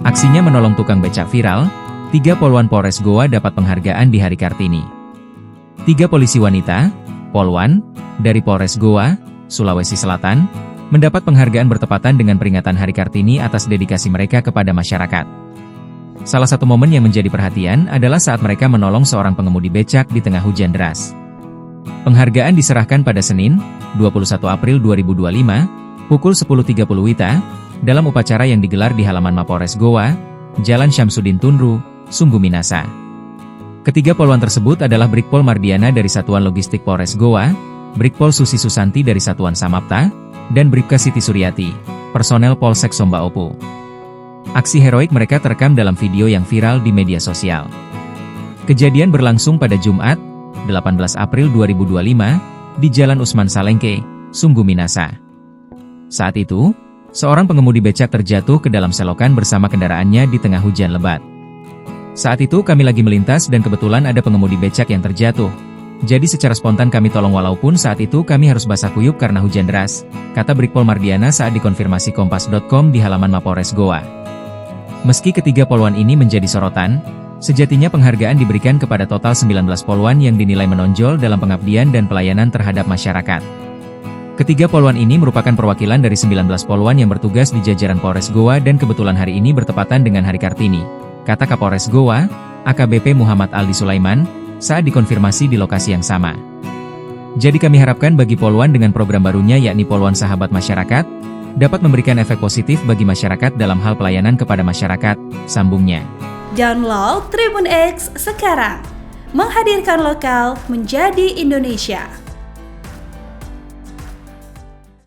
Aksinya menolong tukang becak viral, 3 Poluan Polres Goa dapat penghargaan di Hari Kartini. 3 polisi wanita, Poluan, dari Polres Goa, Sulawesi Selatan, mendapat penghargaan bertepatan dengan peringatan Hari Kartini atas dedikasi mereka kepada masyarakat. Salah satu momen yang menjadi perhatian adalah saat mereka menolong seorang pengemudi becak di tengah hujan deras. Penghargaan diserahkan pada Senin, 21 April 2025, pukul 10.30 WITA, dalam upacara yang digelar di halaman Mapolres Goa, Jalan Syamsuddin Tunru, Sungguh Minasa. Ketiga poluan tersebut adalah Brigpol Mardiana dari Satuan Logistik Polres Goa, Brigpol Susi Susanti dari Satuan Samapta, dan Bribka Siti Suryati, personel Polsek Somba Opu. Aksi heroik mereka terekam dalam video yang viral di media sosial. Kejadian berlangsung pada Jumat, 18 April 2025, di Jalan Usman Salengke, Sungguh Minasa. Saat itu, seorang pengemudi becak terjatuh ke dalam selokan bersama kendaraannya di tengah hujan lebat. Saat itu kami lagi melintas dan kebetulan ada pengemudi becak yang terjatuh. Jadi secara spontan kami tolong walaupun saat itu kami harus basah kuyup karena hujan deras, kata Brigpol Mardiana saat dikonfirmasi Kompas.com di halaman Mapolres Goa. Meski ketiga poluan ini menjadi sorotan, sejatinya penghargaan diberikan kepada total 19 poluan yang dinilai menonjol dalam pengabdian dan pelayanan terhadap masyarakat. Ketiga poluan ini merupakan perwakilan dari 19 poluan yang bertugas di jajaran Polres Goa dan kebetulan hari ini bertepatan dengan Hari Kartini, kata Kapolres Goa, AKBP Muhammad Aldi Sulaiman, saat dikonfirmasi di lokasi yang sama. Jadi kami harapkan bagi poluan dengan program barunya yakni Poluan Sahabat Masyarakat, dapat memberikan efek positif bagi masyarakat dalam hal pelayanan kepada masyarakat, sambungnya. Download Tribun X sekarang, menghadirkan lokal menjadi Indonesia.